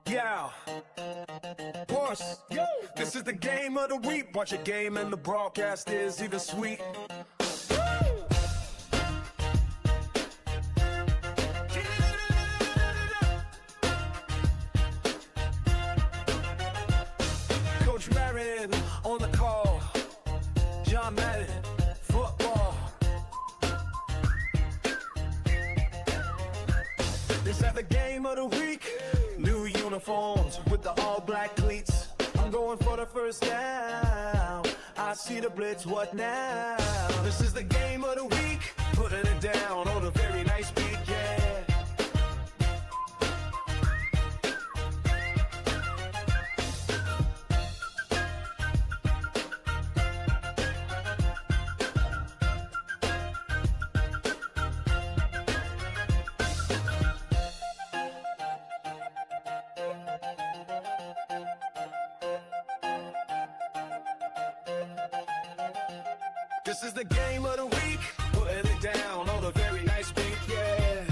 Yeah, boss, yo, this is the game of the week. Watch a game and the broadcast is even sweet. Coach Marin on the call. John Madden, football. This is the game of the week. New uniforms with the all-black cleats. I'm going for the first down. I see the blitz, what now? This is the game of the week. Putting it down on a very nice beat, yeah. This is the game of the week, putting it down on a very nice beat, yeah.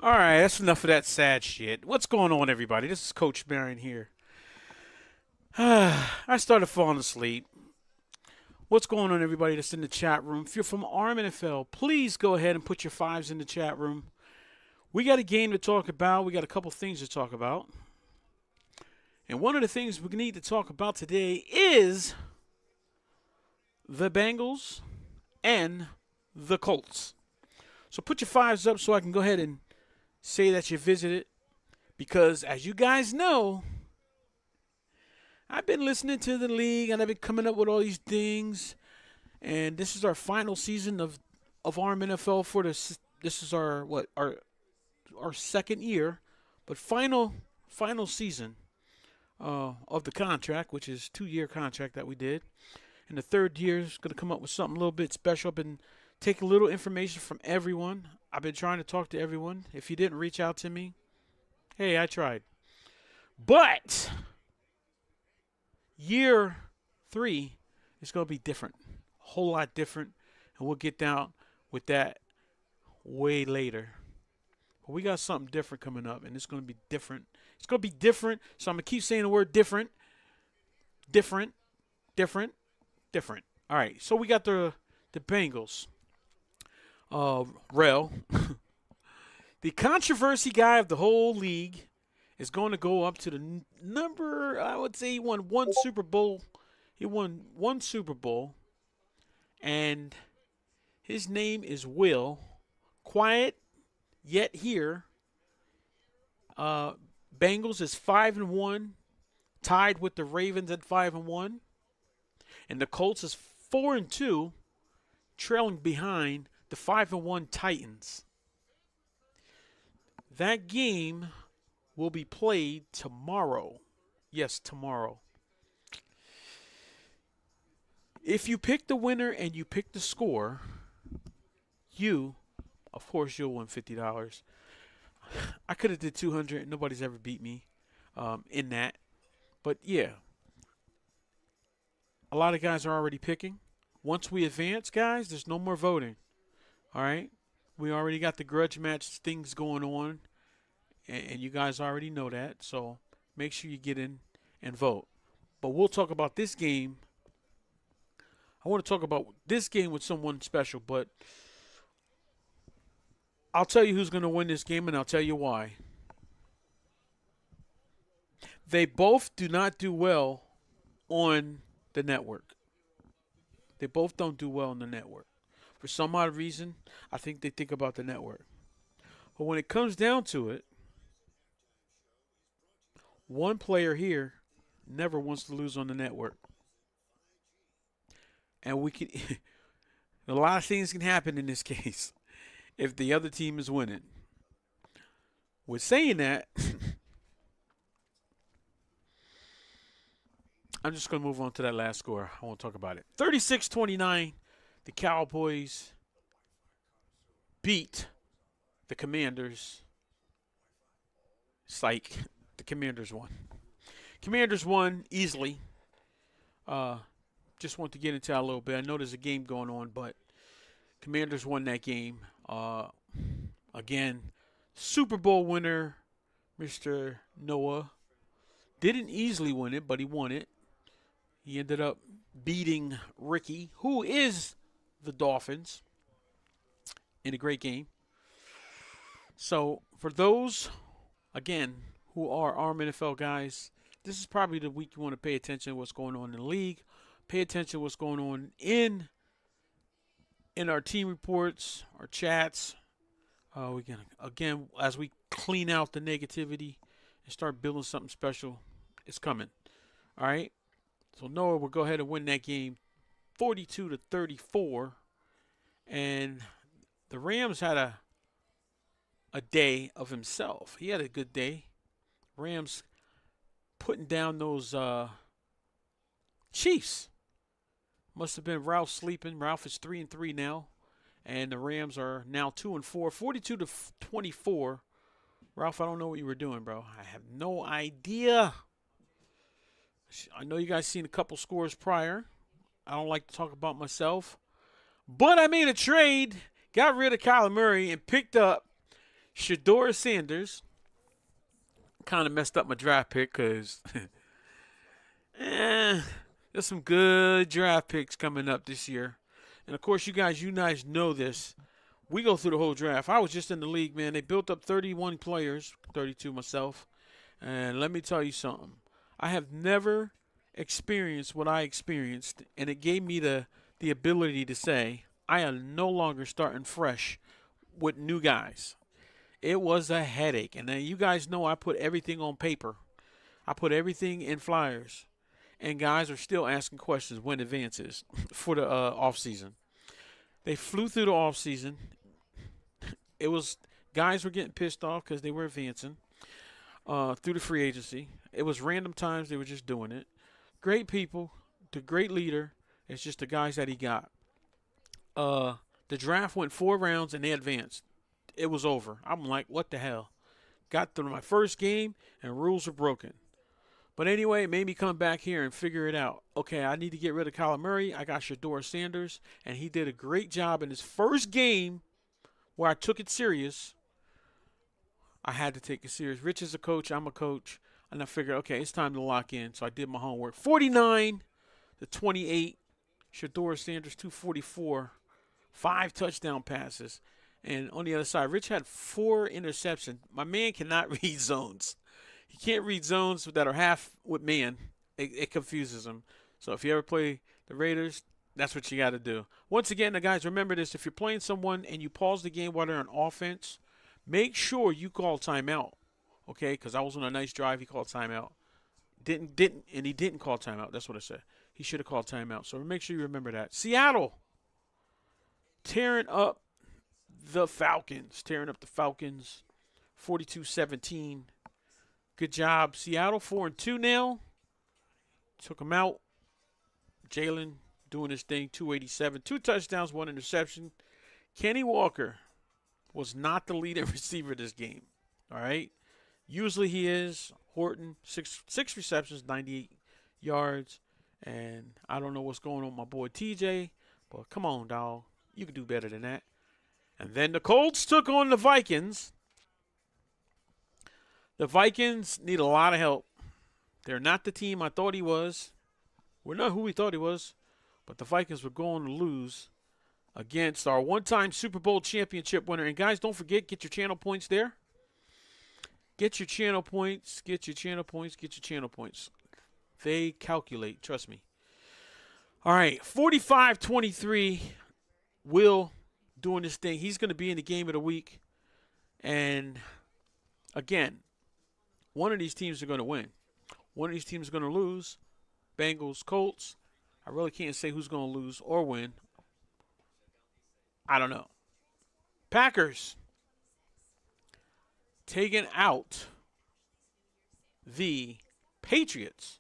All right, that's enough of that sad shit. What's going on, everybody? This is Coach Marion here. I started falling asleep. What's going on, everybody that's in the chat room? If you're from ARM NFL, please go ahead and put your fives in the chat room. We got a game to talk about. We got a couple things to talk about. And one of the things we need to talk about today is the Bengals and the Colts. So put your fives up so I can go ahead and say that you visited, because as you guys know, I've been listening to the league and I've been coming up with all these things, and this is our final season of ARM NFL for this. This is our second year, but final season of the contract, which is 2-year contract that we did, and the third year is going to come up with something a little bit special. I've been taking a little information from everyone. I've been trying to talk to everyone. If you didn't reach out to me, hey, I tried. But year 3 is going to be different, a whole lot different, and we'll get down with that way later. But we got something different coming up, and it's going to be different. It's going to be different, so I'm going to keep saying the word different. Different. All right, so we got the Bengals. Rel, the controversy guy of the whole league, is going to go up to the number. I would say he won one Super Bowl. He won one Super Bowl, and his name is Will. Quiet, yet here. Bengals is 5-1, tied with the Ravens at 5-1, and the Colts is 4-2, trailing behind the 5-1 Titans. That game will be played tomorrow. Yes, tomorrow. If you pick the winner and you pick the score, of course, you'll win $50. I could have did 200. Nobody's ever beat me in that. But yeah, a lot of guys are already picking. Once we advance, guys, there's no more voting. All right? We already got the grudge match things going on, and you guys already know that. So make sure you get in and vote. But we'll talk about this game. I want to talk about this game with someone special, but I'll tell you who's going to win this game, and I'll tell you why. They both do not do well on the network. They both don't do well on the network. For some odd reason, I think they think about the network. But when it comes down to it, one player here never wants to lose on the network. And we can a lot of things can happen in this case if the other team is winning. With saying that, I'm just going to move on to that last score. I won't talk about it. 36-29, the Cowboys beat the Commanders. Psych. The Commanders won. Commanders won easily. Just want to get into that a little bit. I know there's a game going on, but Commanders won that game. Again, Super Bowl winner, Mr. Noah, didn't easily win it, but he won it. He ended up beating Ricky, who is the Dolphins, in a great game. So for those, again, who are ARM NFL guys, this is probably the week you want to pay attention to what's going on in the league. Pay attention to what's going on in our team reports, our chats. We can, again, as we clean out the negativity and start building something special, it's coming. All right? So Noah will go ahead and win that game 42-34. And the Rams had a day of himself. He had a good day. Rams putting down those Chiefs. Must have been Ralph sleeping. Ralph is 3-3 now. And the Rams are now 2-4. 42-24. Ralph, I don't know what you were doing, bro. I have no idea. I know you guys seen a couple scores prior. I don't like to talk about myself. But I made a trade, got rid of Kyler Murray, and picked up Shador Sanders kind of messed up my draft pick because there's some good draft picks coming up this year. And, of course, you guys know this. We go through the whole draft. I was just in the league, man. They built up 31 players, 32 myself. And let me tell you something. I have never experienced what I experienced, and it gave me the ability to say I am no longer starting fresh with new guys. It was a headache. And then you guys know I put everything on paper. I put everything in flyers. And guys are still asking questions when advances for the offseason. They flew through the offseason. It was guys were getting pissed off because they were advancing through the free agency. It was random times they were just doing it. Great people, the great leader. It's just the guys that he got. The draft went 4 rounds and they advanced. It was over. I'm like, what the hell? Got through my first game and rules were broken. But anyway, it made me come back here and figure it out. Okay, I need to get rid of Kyler Murray. I got Shador Sanders, and he did a great job in his first game where I took it serious. I had to take it serious. Rich is a coach. I'm a coach. And I figured, okay, it's time to lock in. So I did my homework. 49-28. Shador Sanders, 244. 5 touchdown passes. And on the other side, Rich had 4 interceptions. My man cannot read zones. He can't read zones that are half with man. It confuses him. So if you ever play the Raiders, that's what you got to do. Once again, guys, remember this. If you're playing someone and you pause the game while they're on offense, make sure you call timeout. Okay? Because I was on a nice drive. He called timeout. He didn't call timeout. That's what I said. He should have called timeout. So make sure you remember that. Seattle tearing up the Falcons. 42-17. Good job. Seattle 4-2 now. Took them out. Jalen doing his thing, 287. 2 touchdowns, 1 interception. Kenny Walker was not the leading receiver this game. All right? Usually he is. Horton, 6 receptions, 98 yards. And I don't know what's going on with my boy TJ, but come on, dog. You can do better than that. And then the Colts took on the Vikings. The Vikings need a lot of help. They're not the team I thought he was. We're not who we thought he was. But the Vikings were going to lose against our one-time Super Bowl championship winner. And, guys, don't forget, get your channel points there. Get your channel points. Get your channel points. Get your channel points. They calculate. Trust me. All right, 45-23. Will doing this thing. He's going to be in the game of the week. And, again, one of these teams are going to win. One of these teams is going to lose. Bengals, Colts. I really can't say who's going to lose or win. I don't know. Packers taking out the Patriots.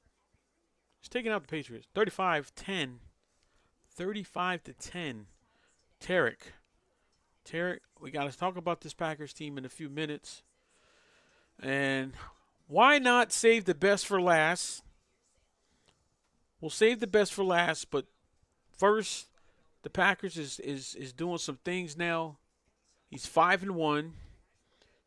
It's taking out the Patriots. 35-10. 35-10. Tarek, we got to talk about this Packers team in a few minutes. And why not save the best for last? We'll save the best for last, but first, the Packers is doing some things now. He's 5-1,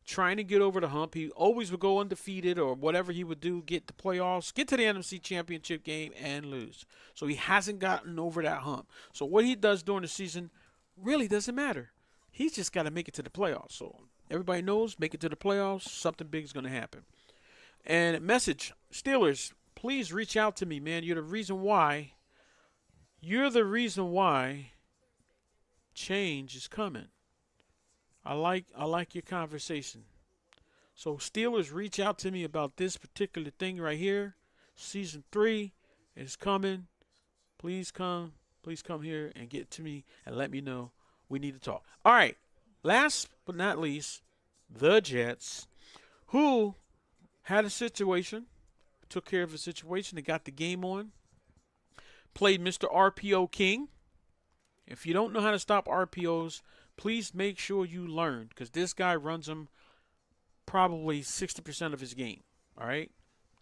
trying to get over the hump. He always would go undefeated or whatever he would do, get the playoffs, get to the NFC Championship game, and lose. So he hasn't gotten over that hump. So what he does during the season really doesn't matter. He's just got to make it to the playoffs. So everybody knows, make it to the playoffs, something big is going to happen. And message, Steelers, please reach out to me, man. You're the reason why change is coming. I like your conversation. So Steelers, reach out to me about this particular thing right here. Season 3 is coming. Please come here and get to me and let me know. We need to talk. All right. Last but not least, the Jets, who had a situation, took care of a situation. They got the game on. Played Mr. RPO King. If you don't know how to stop RPOs, please make sure you learn, because this guy runs them probably 60% of his game. All right?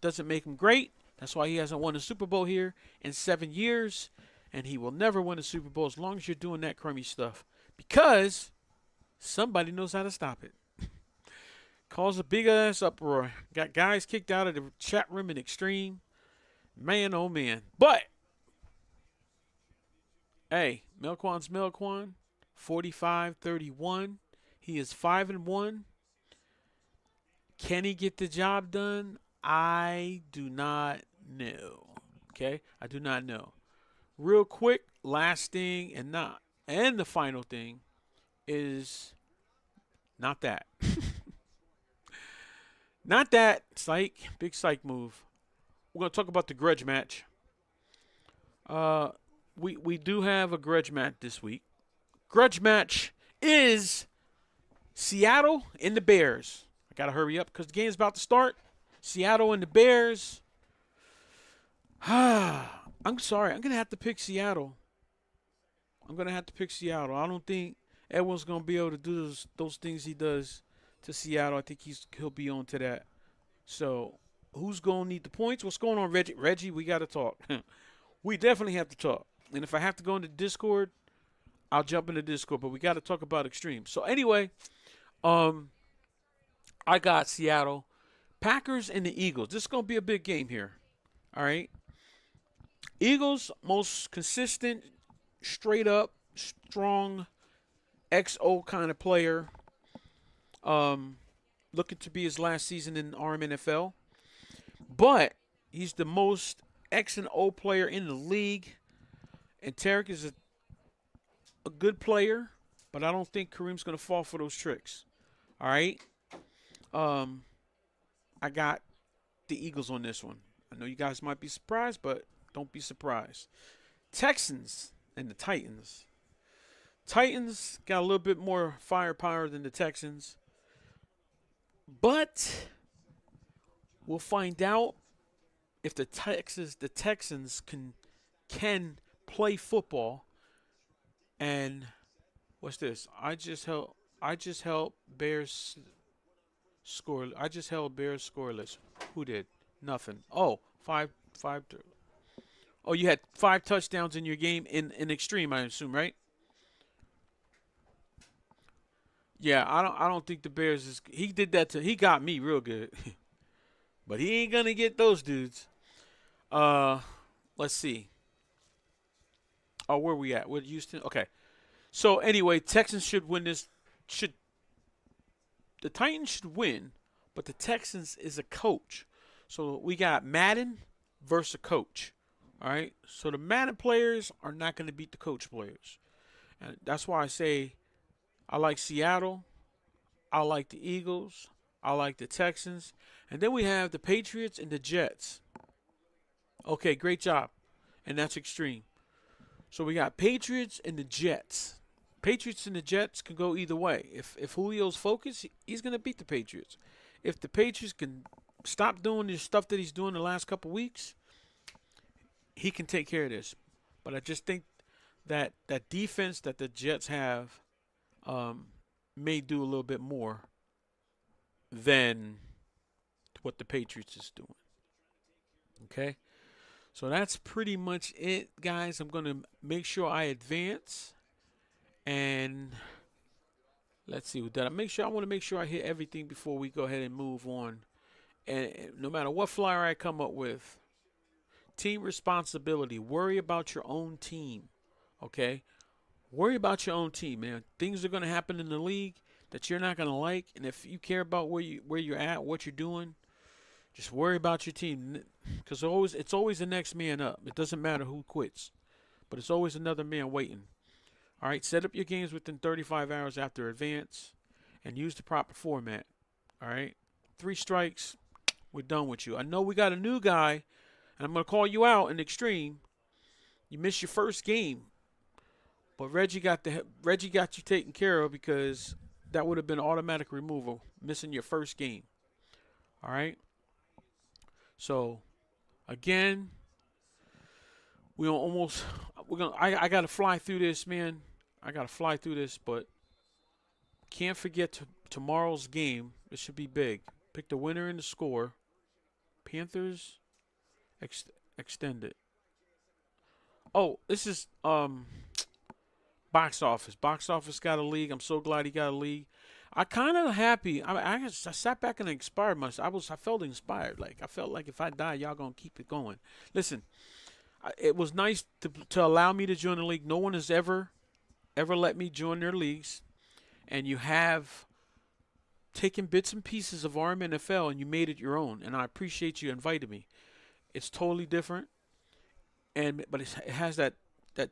Doesn't make him great. That's why he hasn't won a Super Bowl here in 7 years, and he will never win a Super Bowl as long as you're doing that crummy stuff, because somebody knows how to stop it. Caused a big ass uproar. Got guys kicked out of the chat room in Extreme. Man, oh man. But, hey, Melquan's Melquan. 45-31. He is 5-1. Can he get the job done? I do not know. Okay? I do not know. Real quick, last thing and the final thing is not that. Not that. Psych. Big psych move. We're going to talk about the grudge match. We do have a grudge match this week. Grudge match is Seattle and the Bears. I got to hurry up because the game's about to start. Seattle and the Bears. I'm sorry. I'm going to have to pick Seattle. I don't think Edwin's going to be able to do those things he does to Seattle. I think he'll be on to that. So, who's going to need the points? What's going on, Reggie? Reggie, we got to talk. We definitely have to talk. And if I have to go into Discord, I'll jump into Discord. But we got to talk about Extreme. So, anyway, I got Seattle. Packers and the Eagles. This is going to be a big game here. All right. Eagles, most consistent, straight up, strong, XO kind of player. Looking to be his last season in RM NFL. But he's the most X and O player in the league. And Tarek is a good player, but I don't think Kareem's going to fall for those tricks. All right? I got the Eagles on this one. I know you guys might be surprised, but don't be surprised. Texans and the Titans. Titans got a little bit more firepower than the Texans. But we'll find out if the Texans can play football. And what's this? I just held Bears score. I just held Bears scoreless. Who did? Nothing. Oh, five. Oh, you had 5 touchdowns in your game in Extreme, I assume, right? Yeah, I don't think the Bears is. He did that he got me real good, but he ain't gonna get those dudes. Let's see. Oh, where we at? With Houston? Okay. So anyway, Texans should win this. The Titans should win, but the Texans is a coach. So we got Madden versus a coach. All right. So the Madden players are not going to beat the coach players, and that's why I say I like Seattle. I like the Eagles. I like the Texans, and then we have the Patriots and the Jets. Okay, great job, and that's Extreme. So we got Patriots and the Jets. Patriots and the Jets can go either way. If Julio's focused, he's going to beat the Patriots. If the Patriots can stop doing the stuff that he's doing the last couple weeks, he can take care of this. But I just think that defense that the Jets have may do a little bit more than what the Patriots is doing. Okay? So that's pretty much it, guys. I'm going to make sure I advance. And let's see. I want to make sure I hit everything before we go ahead and move on. And no matter what flyer I come up with, team responsibility. Worry about your own team. Okay? Worry about your own team, man. Things are going to happen in the league that you're not going to like. And if you care about where you're at, what you're doing, just worry about your team. Because it's always the next man up. It doesn't matter who quits. But it's always another man waiting. All right, set up your games within 35 hours after advance and use the proper format. All right, 3 strikes, we're done with you. I know we got a new guy, and I'm going to call you out in Extreme. You missed your first game, but Reggie got you taken care of because that would have been automatic removal, missing your first game. All right, so again, I got to fly through this, man. I got to fly through this, but can't forget tomorrow's game. It should be big. Pick the winner and the score. Panthers extended. Oh, this is Box Office. Box Office got a league. I'm so glad he got a league. I kind of happy. I sat back and inspired myself. I felt inspired. Like I felt like if I die, y'all gonna keep it going. Listen, it was nice to allow me to join the league. No one has ever let me join their leagues, and you have taken bits and pieces of RMNFL and you made it your own. And I appreciate you inviting me. It's totally different, but it has that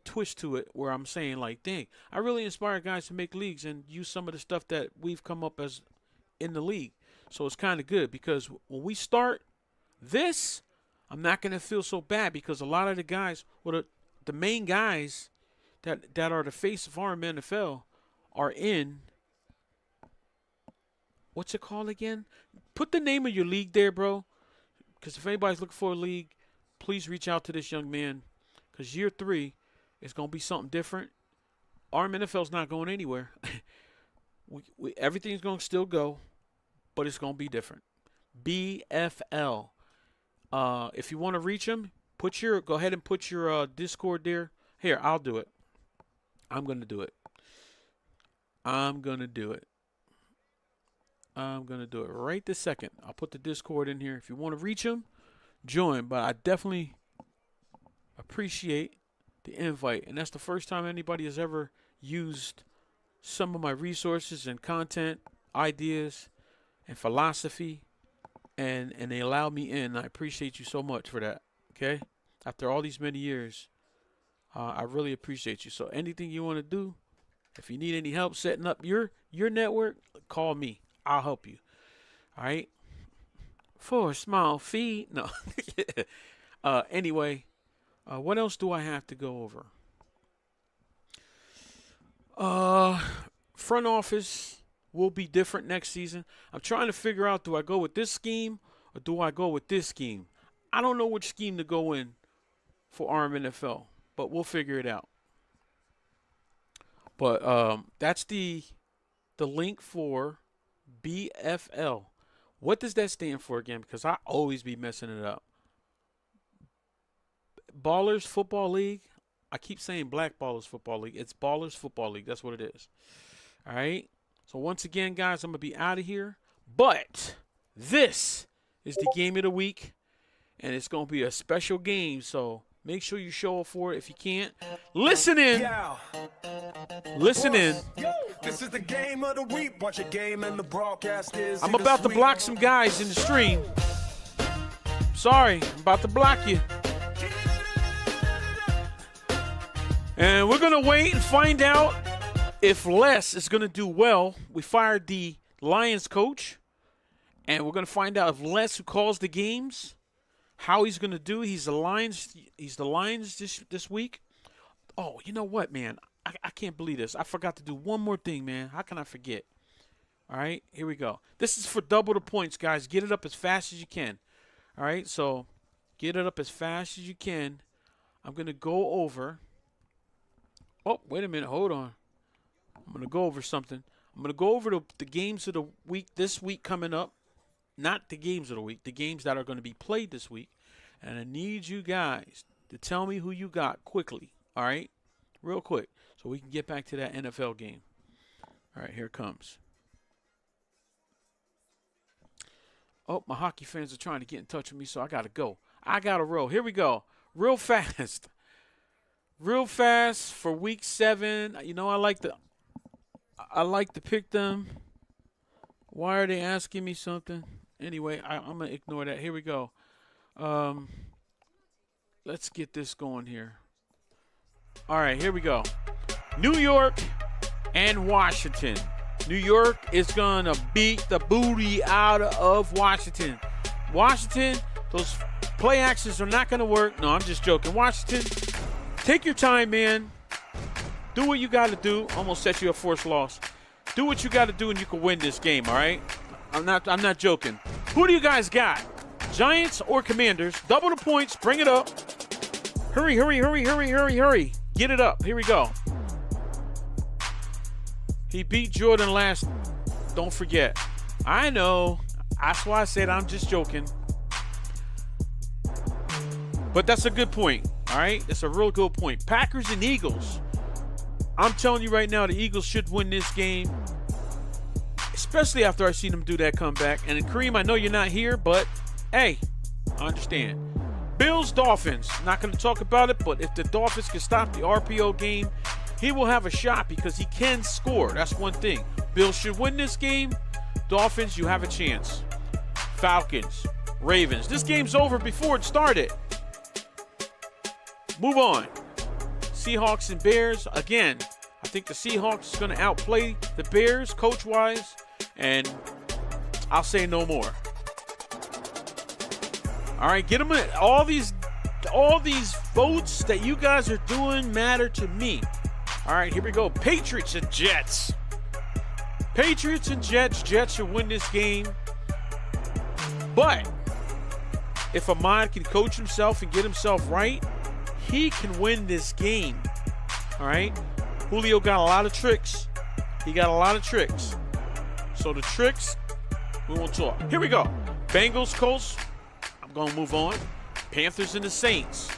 twist to it where I'm saying like, dang, I really inspire guys to make leagues and use some of the stuff that we've come up as in the league. So it's kind of good because when we start this, I'm not going to feel so bad because a lot of the guys, the main guys that are the face of RMNFL are in, what's it called again? Put the name of your league there, bro. Because if anybody's looking for a league, please reach out to this young man because year 3, it's going to be something different. RMNFL's not going anywhere. Everything's going to still go, but it's going to be different. BFL. If you want to reach him, go ahead and put your Discord there. Here, I'll do it. I'm going to do it. I'm going to do it right this second. I'll put the Discord in here. If you want to reach him, join. But I definitely appreciate the invite. And that's the first time anybody has ever used some of my resources and content, ideas, and philosophy. And they allowed me in. I appreciate you so much for that. Okay? After all these many years, I really appreciate you. So anything you want to do, if you need any help setting up your network, call me. I'll help you. All right? For a small fee. No. Anyway, what else do I have to go over? Front office will be different next season. I'm trying to figure out, do I go with this scheme or do I go with this scheme? I don't know which scheme to go in for RMNFL, but we'll figure it out. But that's the link for BFL. What does that stand for again? Because I always be messing it up. Ballers Football League. I keep saying Black Ballers Football League. It's Ballers Football League. That's what it is. All right. So once again, guys, I'm going to be out of here. But this is the game of the week. And it's going to be a special game. So make sure you show up for it if you can't. Listen in. Listen in. This is the game of the week. Watch a game and the broadcast is. I'm about to block some guys in the stream. Sorry, I'm about to block you. And we're going to wait and find out if Les is going to do well. We fired the Lions coach. And we're going to find out if Les, who calls the games, how he's going to do. He's the Lions this week. Oh, you know what, man? I can't believe this. I forgot to do one more thing, man. How can I forget? All right, here we go. This is for double the points, guys. Get it up as fast as you can. All right, so get it up as fast as you can. I'm going to go over. Oh, wait a minute. Hold on. I'm going to go over something. I'm going to go over the games of the week this week coming up. Not the games of the week. The games that are going to be played this week. And I need you guys to tell me who you got quickly. All right? Real quick. So we can get back to that NFL game. All right, here it comes. Oh, my hockey fans are trying to get in touch with me, so I got to go. I got to roll. Here we go. Real fast. Real fast for week 7. You know, I like to pick them. Why are they asking me something? Anyway, I'm going to ignore that. Here we go. Let's get this going here. All right, here we go. New York and Washington. New York is going to beat the booty out of Washington. Washington, those play actions are not going to work. No, I'm just joking. Washington, take your time, man. Do what you got to do. Almost set you up for a loss. Do what you got to do and you can win this game, all right? I'm not joking. Who do you guys got? Giants or Commanders? Double the points. Bring it up. Hurry, hurry, hurry, hurry, hurry, hurry. Get it up. Here we go. He beat Jordan last. Don't forget. I know. That's why I said I'm just joking. But that's a good point, all right? That's a real good point. Packers and Eagles. I'm telling you right now, the Eagles should win this game. especially after I seen him do that comeback. And Kareem, I know you're not here, but hey, I understand. Bills, Dolphins. Not going to talk about it, but if the Dolphins can stop the RPO game, he will have a shot because he can score. That's one thing. Bills should win this game. Dolphins, you have a chance. Falcons, Ravens. This game's over before it started. Move on. Seahawks and Bears. Again, I think the Seahawks is going to outplay the Bears coach-wise, and I'll say no more. All right, get them in. All these votes that you guys are doing matter to me. All right, here we go. Patriots and Jets. Patriots and Jets. Jets should win this game. But if Ahmad can coach himself and get himself right, he can win this game. All right? Julio got a lot of tricks. He got a lot of tricks. So the tricks, we won't talk. Here we go. Bengals, Colts. I'm going to move on. Panthers and the Saints.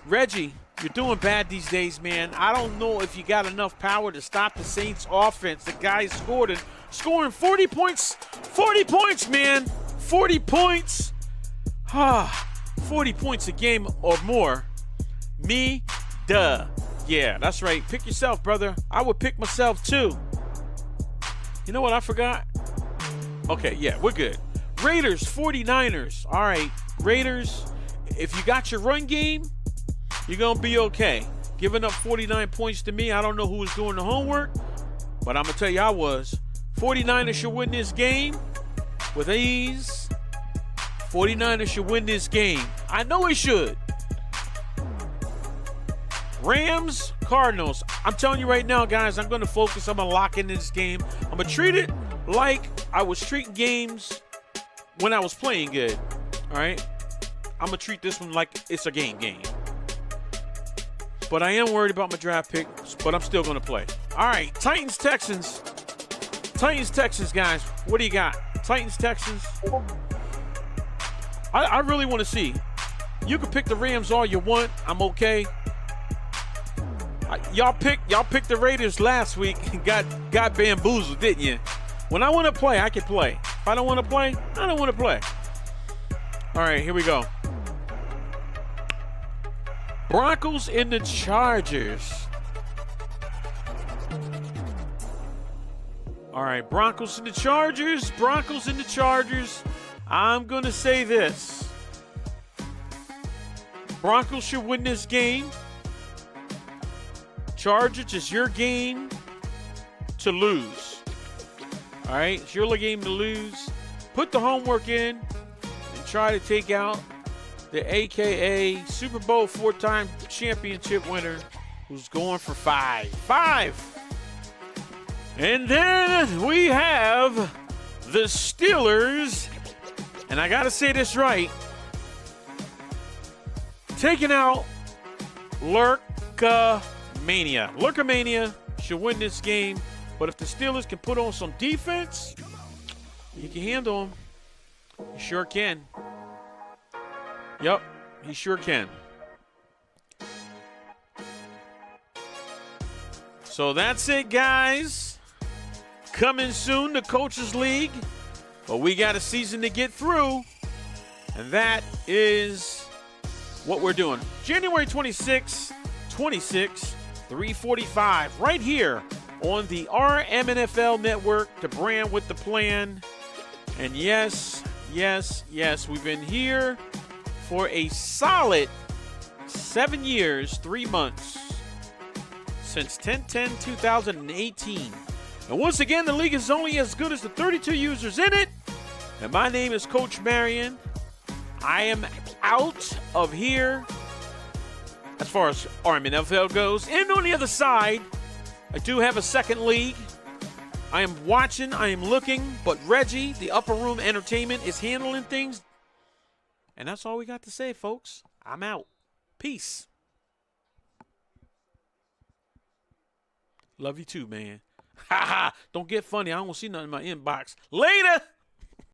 Reggie, you're doing bad these days, man. I don't know if you got enough power to stop the Saints offense. The guy scoring 40 points. 40 points, man. 40 points. 40 points a game or more. Me, duh. Yeah, that's right. Pick yourself, brother. I would pick myself, too. You know what I forgot? Okay, yeah, we're good. Raiders, 49ers. All right, Raiders, if you got your run game, you're going to be okay. Giving up 49 points to me, I don't know who was doing the homework, but I'm going to tell you I was. 49ers should win this game with ease. 49ers should win this game. I know it should. Rams, Cardinals. I'm telling you right now, guys, I'm going to focus. I'm going to lock in this game. I'm going to treat it like I was treating games when I was playing good. All right? I'm going to treat this one like it's a game. But I am worried about my draft pick, but I'm still going to play. All right, Titans, Texans. Titans, Texans, guys. What do you got? Titans, Texans. I really want to see. You can pick the Rams all you want. I'm okay. Y'all picked the Raiders last week and got bamboozled, didn't you? When I want to play, I can play. If I don't want to play, I don't want to play. All right, here we go. Broncos and the Chargers. All right, Broncos and the Chargers. Broncos and the Chargers. I'm going to say this. Broncos should win this game. Chargers, it's your game to lose. All right, it's your game to lose. Put the homework in and try to take out the AKA Super Bowl 4-time championship winner who's going for 5. 5. And then we have the Steelers, and I got to say this right, taking out Lurkamania. Lurkamania should win this game, but if the Steelers can put on some defense, you can handle them. You sure can. Yep, he sure can. So that's it, guys. Coming soon, the Coaches League. But we got a season to get through, and that is what we're doing. January 26th, 3:45, right here on the RMNFL Network, the brand with the plan. And yes, we've been here for a solid 7 years, 3 months, since 10/10/2018. And once again, the league is only as good as the 32 users in it. And my name is Coach Marion. I am out of here as far as RMNFL goes. And on the other side, I do have a second league. I am watching, I am looking, but Reggie, the Upper Room Entertainment, is handling things. And that's all we got to say, folks. I'm out. Peace. Love you too, man. Ha ha. Don't get funny. I don't see nothing in my inbox. Later.